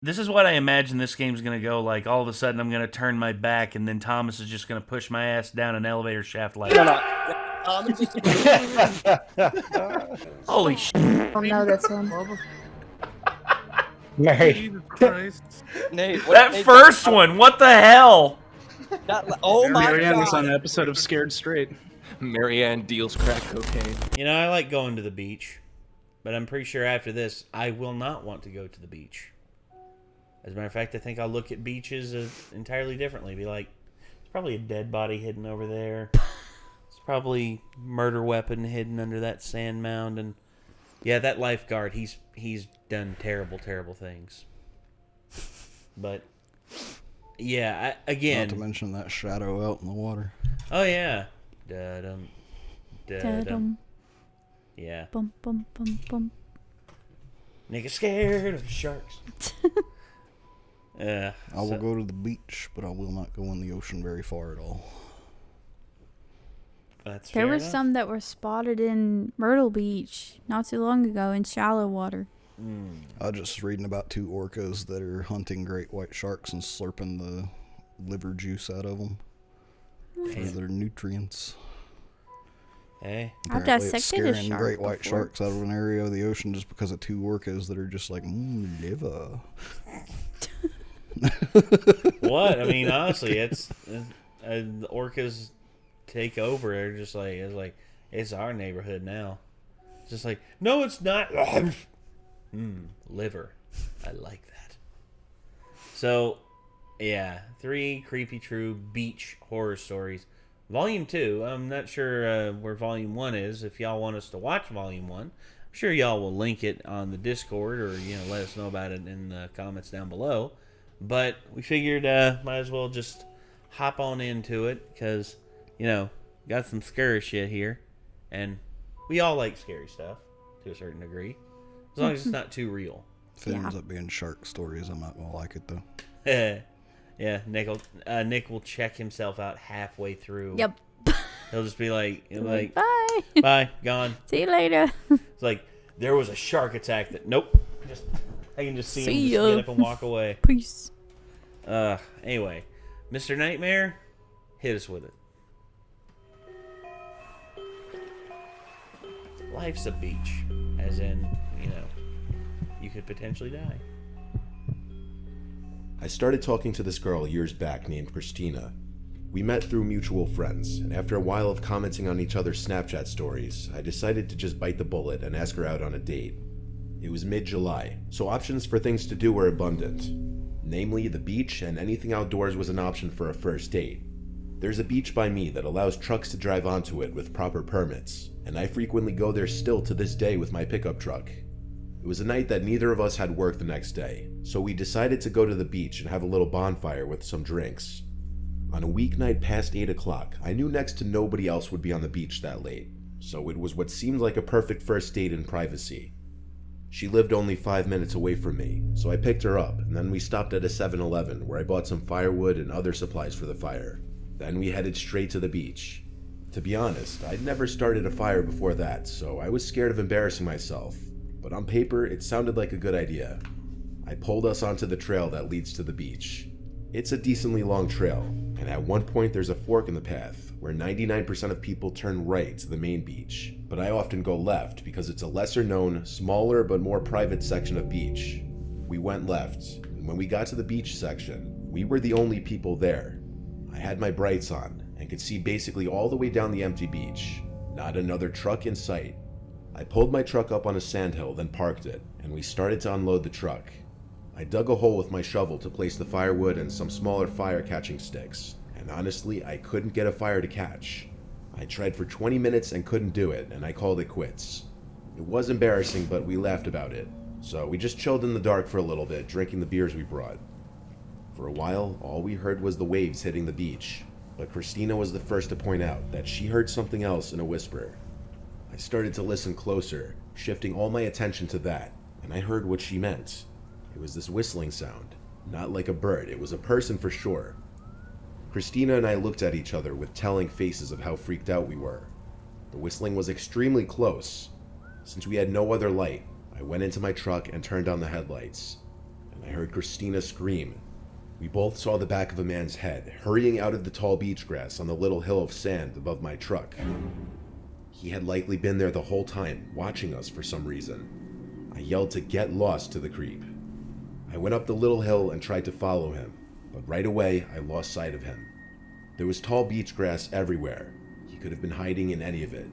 This is what I imagine this game's going to go like. All of a sudden, I'm going to turn my back, and then Thomas is just going to push my ass down an elevator shaft like... No. Holy shit. I don't know this one. Mary. Jesus Christ. Nate, That first one, what the hell? Oh my Marianne was God. on an episode of Scared Straight. Marianne deals crack cocaine. You know, I like going to the beach, but I'm pretty sure after this, I will not want to go to the beach. As a matter of fact, I think I'll look at beaches entirely differently. Be like, there's probably a dead body hidden over there. There's probably murder weapon hidden under that sand mound, and yeah, that lifeguard, he's done terrible, terrible things. But yeah, again. Not to mention that shadow out in the water. Oh yeah. Da-dum. Da-dum. Yeah. Bum bum bum bum. Nigga scared of sharks. I will go to the beach, but I will not go in the ocean very far at all. That's There fair were enough. some that were spotted in Myrtle Beach not too long ago in shallow water. I was just reading about 2 orcas that are hunting great white sharks and slurping the liver juice out of them for their nutrients. Hey. I've Apparently it's dissected a scaring shark great white before. sharks out of an area of the ocean just because of 2 orcas that are just like, liver. What? I mean, honestly, it's the orcas take over. They're just like, it's our neighborhood now. It's just like, no, it's not. Liver. I like that. So, yeah, 3 creepy true beach horror stories. Volume 2, I'm not sure where Volume 1 is. If y'all want us to watch Volume 1, I'm sure y'all will link it on the Discord or, let us know about it in the comments down below. But we figured might as well just hop on into it because, got some scary shit here. And we all like scary stuff to a certain degree. As long as it's not too real. If it ends up being shark stories, I'm not going to like it, though. Yeah, Nick will check himself out halfway through. Yep. He'll just be like bye. Bye, gone. See you later. It's like, there was a shark attack that, nope. I can just see him just get up and walk away. Peace. Anyway, Mr. Nightmare, hit us with it. Life's a beach. As in, you could potentially die. I started talking to this girl years back named Christina. We met through mutual friends, and after a while of commenting on each other's Snapchat stories, I decided to just bite the bullet and ask her out on a date. It was mid-July, so options for things to do were abundant. Namely, the beach and anything outdoors was an option for a first date. There's a beach by me that allows trucks to drive onto it with proper permits, and I frequently go there still to this day with my pickup truck. It was a night that neither of us had work the next day, so we decided to go to the beach and have a little bonfire with some drinks. On a weeknight past 8 o'clock, I knew next to nobody else would be on the beach that late, so it was what seemed like a perfect first date in privacy. She lived only 5 minutes away from me, so I picked her up, and then we stopped at a 7-Eleven where I bought some firewood and other supplies for the fire. Then we headed straight to the beach. To be honest, I'd never started a fire before that, so I was scared of embarrassing myself. But on paper, it sounded like a good idea. I pulled us onto the trail that leads to the beach. It's a decently long trail, and at one point there's a fork in the path, where 99% of people turn right to the main beach, but I often go left because it's a lesser known, smaller but more private section of beach. We went left, and when we got to the beach section, we were the only people there. I had my brights on, and could see basically all the way down the empty beach. Not another truck in sight. I pulled my truck up on a sandhill, then parked it, and we started to unload the truck. I dug a hole with my shovel to place the firewood and some smaller fire-catching sticks, and honestly, I couldn't get a fire to catch. I tried for 20 minutes and couldn't do it, and I called it quits. It was embarrassing, but we laughed about it, so we just chilled in the dark for a little bit, drinking the beers we brought. For a while, all we heard was the waves hitting the beach, but Christina was the first to point out that she heard something else in a whisper. I started to listen closer, shifting all my attention to that, and I heard what she meant. It was this whistling sound. Not like a bird, it was a person for sure. Christina and I looked at each other with telling faces of how freaked out we were. The whistling was extremely close. Since we had no other light, I went into my truck and turned on the headlights. and I heard Christina scream. We both saw the back of a man's head hurrying out of the tall beach grass on the little hill of sand above my truck. He had likely been there the whole time, watching us for some reason. I yelled to get lost to the creep. I went up the little hill and tried to follow him, but right away I lost sight of him. There was tall beach grass everywhere. He could have been hiding in any of it.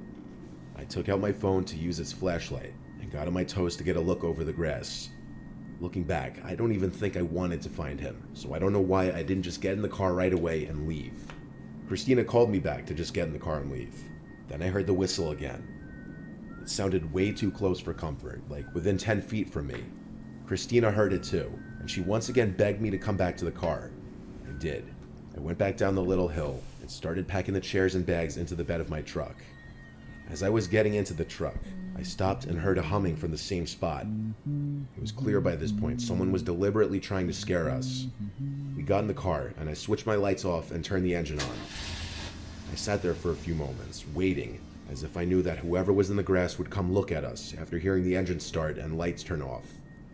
I took out my phone to use its flashlight and got on my toes to get a look over the grass. Looking back, I don't even think I wanted to find him, so I don't know why I didn't just get in the car right away and leave. Christina called me back to just get in the car and leave. Then I heard the whistle again. It sounded way too close for comfort, like within 10 feet from me. Christina heard it too, and she once again begged me to come back to the car. I did. I went back down the little hill and started packing the chairs and bags into the bed of my truck. As I was getting into the truck, I stopped and heard a humming from the same spot. It was clear by this point someone was deliberately trying to scare us. We got in the car, and I switched my lights off and turned the engine on. I sat there for a few moments, waiting, as if I knew that whoever was in the grass would come look at us after hearing the engine start and lights turn off.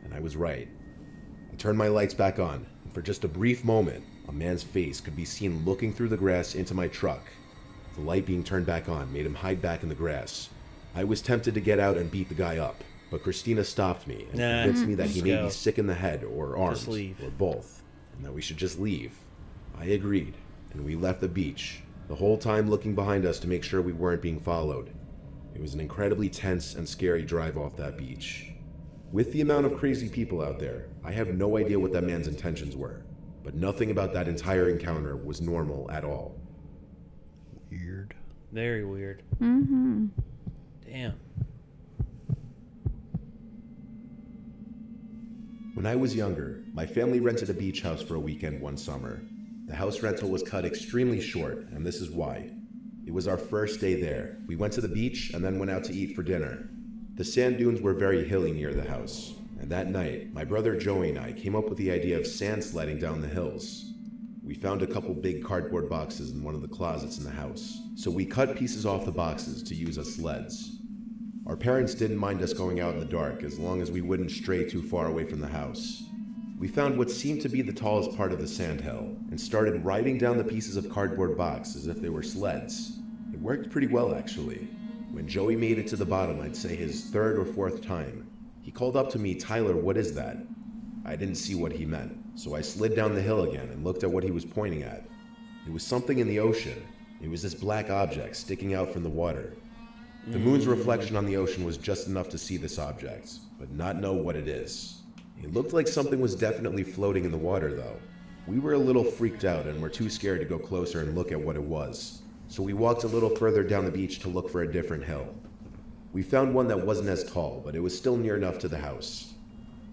And I was right. I turned my lights back on, and for just a brief moment, a man's face could be seen looking through the grass into my truck. The light being turned back on made him hide back in the grass. I was tempted to get out and beat the guy up, but Christina stopped me and convinced me that he may be sick in the head or armed, or both, and that we should just leave. I agreed, and we left the beach, the whole time looking behind us to make sure we weren't being followed. It was an incredibly tense and scary drive off that beach. With the amount of crazy people out there, I have no idea what that man's intentions were, but nothing about that entire encounter was normal at all. Weird. Very weird. Mm-hmm. Damn. When I was younger, my family rented a beach house for a weekend one summer. The house rental was cut extremely short, and this is why. It was our first day there. We went to the beach and then went out to eat for dinner. The sand dunes were very hilly near the house, and that night, my brother Joey and I came up with the idea of sand sledding down the hills. We found a couple big cardboard boxes in one of the closets in the house, so we cut pieces off the boxes to use as sleds. Our parents didn't mind us going out in the dark as long as we wouldn't stray too far away from the house. We found what seemed to be the tallest part of the sandhill and started riding down the pieces of cardboard box as if they were sleds. It worked pretty well, actually. When Joey made it to the bottom, I'd say his third or fourth time, he called up to me, "Tyler, what is that?" I didn't see what he meant, so I slid down the hill again and looked at what he was pointing at. It was something in the ocean. It was this black object sticking out from the water. The moon's reflection on the ocean was just enough to see this object, but not know what it is. It looked like something was definitely floating in the water, though. We were a little freaked out and were too scared to go closer and look at what it was, so we walked a little further down the beach to look for a different hill. We found one that wasn't as tall, but it was still near enough to the house.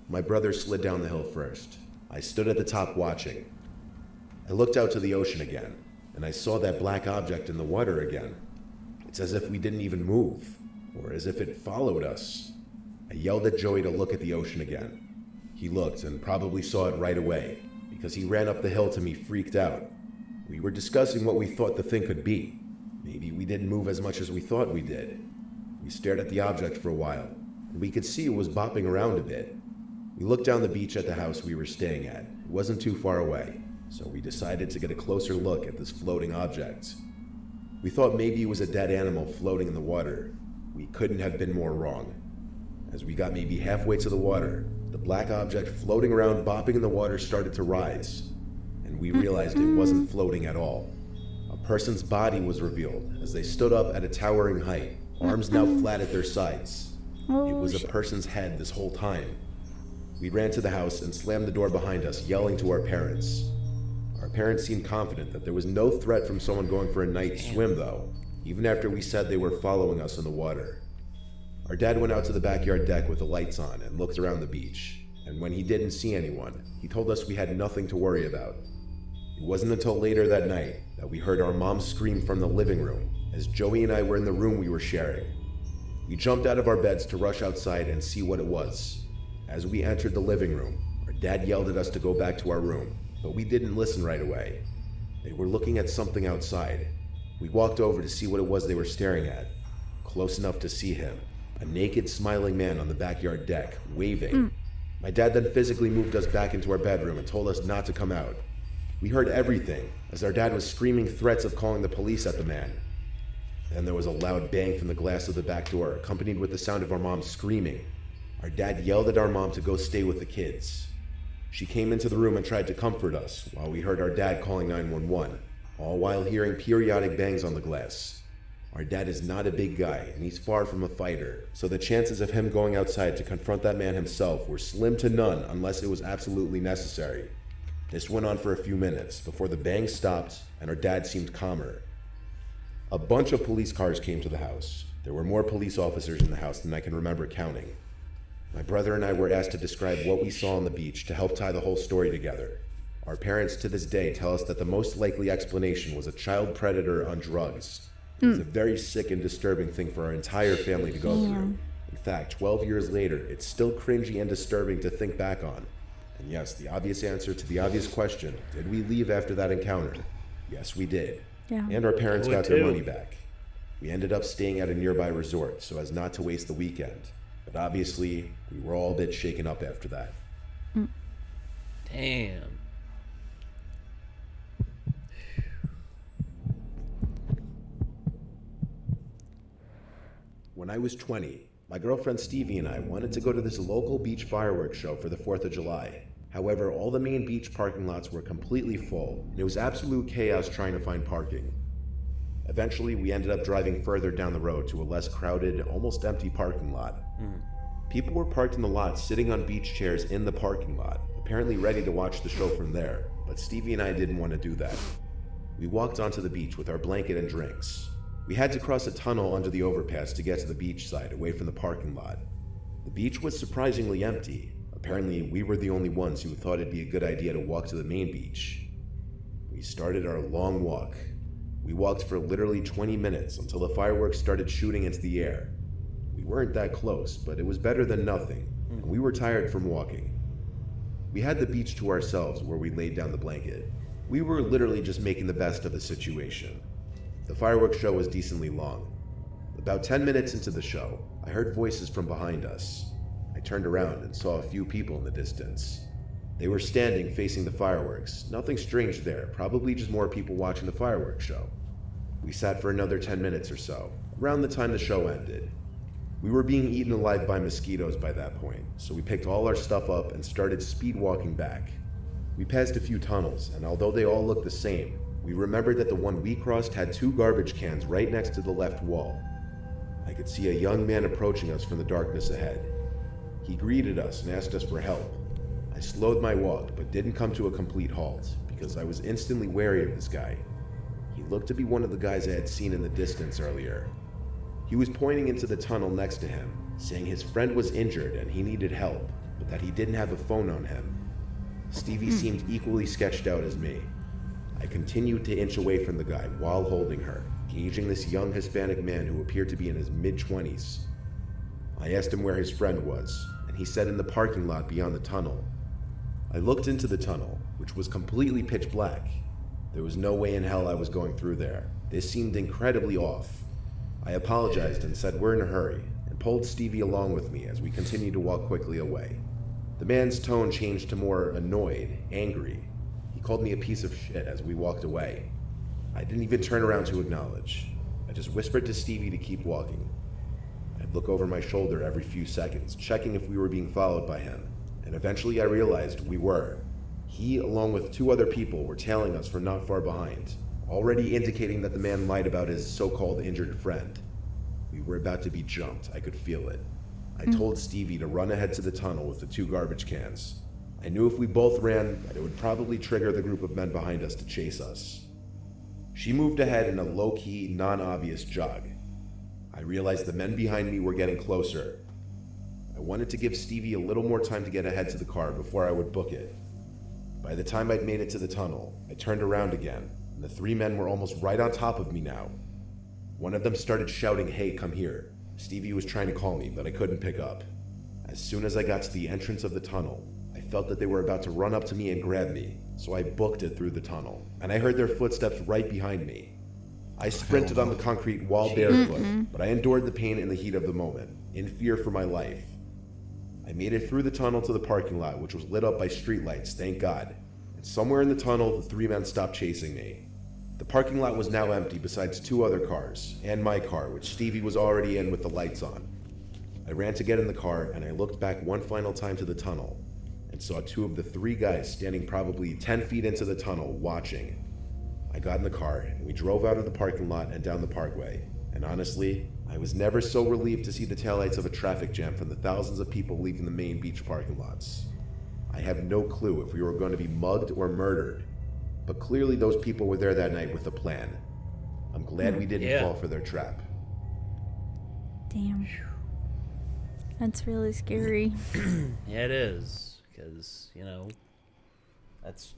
My brother slid down the hill first. I stood at the top watching. I looked out to the ocean again, and I saw that black object in the water again. It's as if we didn't even move, or as if it followed us. I yelled at Joey to look at the ocean again. He looked and probably saw it right away, because he ran up the hill to me freaked out. We were discussing what we thought the thing could be. Maybe we didn't move as much as we thought we did. We stared at the object for a while, and we could see it was bopping around a bit. We looked down the beach at the house we were staying at. It wasn't too far away, so we decided to get a closer look at this floating object. We thought maybe it was a dead animal floating in the water. We couldn't have been more wrong. As we got maybe halfway to the water, the black object floating around bopping in the water started to rise, and we realized it wasn't floating at all. A person's body was revealed as they stood up at a towering height, arms now flat at their sides. It was a person's head this whole time. We ran to the house and slammed the door behind us, yelling to our parents. Our parents seemed confident that there was no threat from someone going for a night swim, though, even after we said they were following us in the water. Our dad went out to the backyard deck with the lights on and looked around the beach, and when he didn't see anyone, he told us we had nothing to worry about. It wasn't until later that night that we heard our mom scream from the living room as Joey and I were in the room we were sharing. We jumped out of our beds to rush outside and see what it was. As we entered the living room, our dad yelled at us to go back to our room, but we didn't listen right away. They were looking at something outside. We walked over to see what it was they were staring at. Close enough to see him, a naked, smiling man on the backyard deck, waving. My dad then physically moved us back into our bedroom and told us not to come out. We heard everything, as our dad was screaming threats of calling the police at the man. Then there was a loud bang from the glass of the back door, accompanied with the sound of our mom screaming. Our dad yelled at our mom to go stay with the kids. She came into the room and tried to comfort us, while we heard our dad calling 911, all while hearing periodic bangs on the glass. Our dad is not a big guy, and he's far from a fighter, so the chances of him going outside to confront that man himself were slim to none unless it was absolutely necessary. This went on for a few minutes, before the bangs stopped and our dad seemed calmer. A bunch of police cars came to the house. There were more police officers in the house than I can remember counting. My brother and I were asked to describe what we saw on the beach to help tie the whole story together. Our parents to this day tell us that the most likely explanation was a child predator on drugs. It's a very sick and disturbing thing for our entire family to go through. In fact, 12 years later, it's still cringy and disturbing to think back on. And yes, the obvious answer to the obvious question, did we leave after that encounter? Yes, we did. Yeah. And our parents We got their too. money back. We ended up staying at a nearby resort so as not to waste the weekend. But obviously, we were all a bit shaken up after that. Damn. When I was 20, my girlfriend Stevie and I wanted to go to this local beach fireworks show for the 4th of July. However, all the main beach parking lots were completely full, and it was absolute chaos trying to find parking. Eventually, we ended up driving further down the road to a less crowded, almost empty parking lot. People were parked in the lot sitting on beach chairs in the parking lot, apparently ready to watch the show from there, but Stevie and I didn't want to do that. We walked onto the beach with our blanket and drinks. We had to cross a tunnel under the overpass to get to the beach side, away from the parking lot. The beach was surprisingly empty. Apparently, we were the only ones who thought it'd be a good idea to walk to the main beach. We started our long walk. We walked for literally 20 minutes until the fireworks started shooting into the air. We weren't that close, but it was better than nothing, and we were tired from walking. We had the beach to ourselves where we laid down the blanket. We were literally just making the best of the situation. The fireworks show was decently long. About 10 minutes into the show, I heard voices from behind us. I turned around and saw a few people in the distance. They were standing facing the fireworks. Nothing strange there, probably just more people watching the fireworks show. We sat for another 10 minutes or so, around the time the show ended. We were being eaten alive by mosquitoes by that point, so we picked all our stuff up and started speed walking back. We passed a few tunnels, and although they all looked the same, we remembered that the one we crossed had 2 garbage cans right next to the left wall. I could see a young man approaching us from the darkness ahead. He greeted us and asked us for help. I slowed my walk, but didn't come to a complete halt, because I was instantly wary of this guy. He looked to be one of the guys I had seen in the distance earlier. He was pointing into the tunnel next to him, saying his friend was injured and he needed help, but that he didn't have a phone on him. Stevie seemed equally sketched out as me. I continued to inch away from the guy while holding her, gauging this young Hispanic man who appeared to be in his mid-20s. I asked him where his friend was, and he said in the parking lot beyond the tunnel. I looked into the tunnel, which was completely pitch black. There was no way in hell I was going through there. This seemed incredibly off. I apologized and said we're in a hurry, and pulled Stevie along with me as we continued to walk quickly away. The man's tone changed to more annoyed, angry. He called me a piece of shit as we walked away. I didn't even turn around to acknowledge. I just whispered to Stevie to keep walking. I'd look over my shoulder every few seconds, checking if we were being followed by him, and eventually I realized we were. He, along with 2 other people, were tailing us from not far behind, already indicating that the man lied about his so-called injured friend. We were about to be jumped. I could feel it. I told Stevie to run ahead to the tunnel with the 2 garbage cans. I knew if we both ran, that it would probably trigger the group of men behind us to chase us. She moved ahead in a low-key, non-obvious jog. I realized the men behind me were getting closer. I wanted to give Stevie a little more time to get ahead to the car before I would book it. By the time I'd made it to the tunnel, I turned around again, and the 3 men were almost right on top of me now. One of them started shouting, "Hey, come here." Stevie was trying to call me, but I couldn't pick up. As soon as I got to the entrance of the tunnel, I felt that they were about to run up to me and grab me, so I booked it through the tunnel, and I heard their footsteps right behind me. I sprinted on the concrete while barefoot, but I endured the pain and the heat of the moment, in fear for my life. I made it through the tunnel to the parking lot, which was lit up by streetlights, thank God. And somewhere in the tunnel, the 3 men stopped chasing me. The parking lot was now empty besides 2 other cars, and my car, which Stevie was already in with the lights on. I ran to get in the car, and I looked back one final time to the tunnel, and saw 2 of the 3 guys standing probably 10 feet into the tunnel, watching. I got in the car, and we drove out of the parking lot and down the parkway. And honestly, I was never so relieved to see the taillights of a traffic jam from the thousands of people leaving the main beach parking lots. I have no clue if we were going to be mugged or murdered, but clearly those people were there that night with a plan. I'm glad we didn't fall for their trap. Damn. That's really scary. Yeah, it is. Because, you know, that's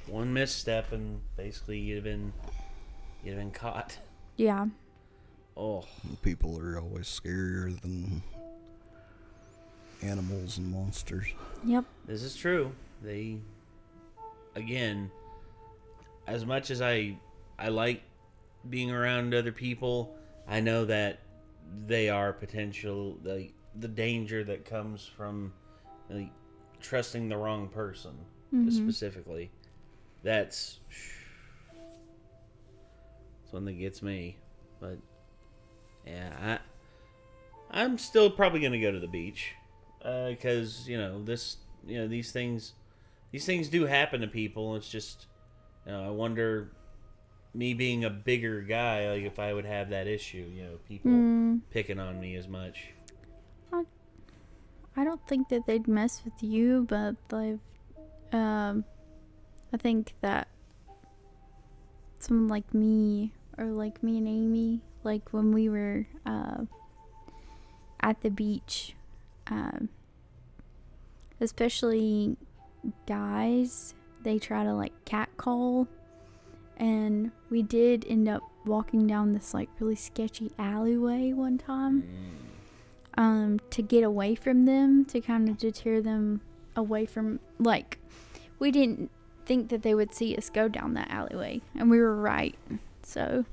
one misstep and basically you'd have been caught. Yeah. Oh. People are always scarier than animals and monsters. Yep. This is true. They, again, as much as I like being around other people, I know that they are potential, the danger that comes from trusting the wrong person, specifically. That's one that gets me. But yeah, I'm still probably gonna go to the beach because these things do happen to people. It's just I wonder, me being a bigger guy, like if I would have that issue, people picking on me as much. I don't think that they'd mess with you, but I think that someone like me, or like me and Amy, like when we were at the beach, especially guys, they try to like catcall, and we did end up walking down this like really sketchy alleyway one time to get away from them, to kind of deter them away from, like, we didn't think that they would see us go down that alleyway, and we were right. So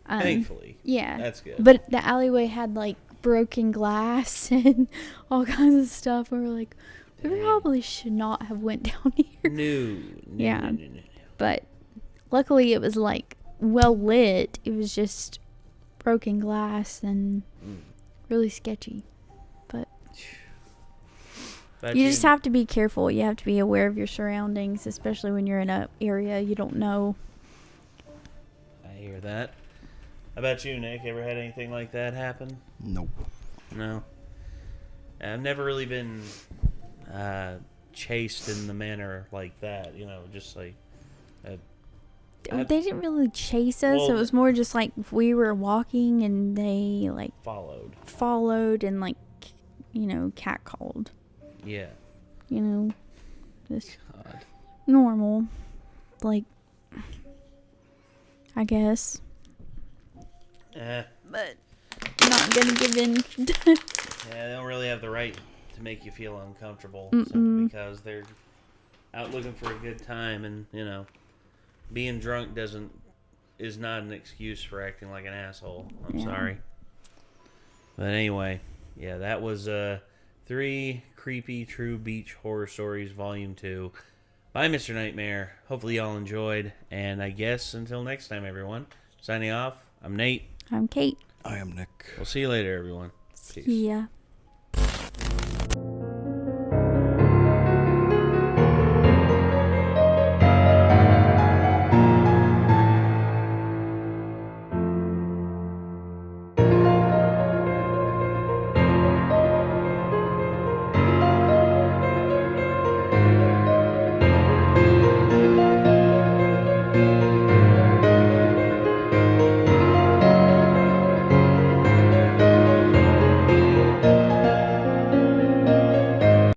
thankfully, yeah, that's good. But the alleyway had like broken glass and all kinds of stuff. We were like, we probably should not have went down here. No. Yeah. But luckily it was like well lit. It was just broken glass and really sketchy. But you just have to be careful. You have to be aware of your surroundings, especially when you're in an area you don't know. I hear that. How about you, Nick? Ever had anything like that happen? Nope. No. I've never really been chased in the manner like that. Just like... they didn't really chase us. It was more just like we were walking and they like... Followed and like, catcalled. Yeah. Just normal. Like, I guess. But not gonna give in. Yeah, they don't really have the right to make you feel uncomfortable simply because they're out looking for a good time, and being drunk is not an excuse for acting like an asshole. I'm sorry. But anyway, yeah, that was 3 Creepy True Beach Horror Stories Volume 2 by Mr. Nightmare. Hopefully y'all enjoyed, and I guess until next time, everyone. Signing off, I'm Nate. I'm Kate. I am Nick. We'll see you later, everyone. Peace. Yeah.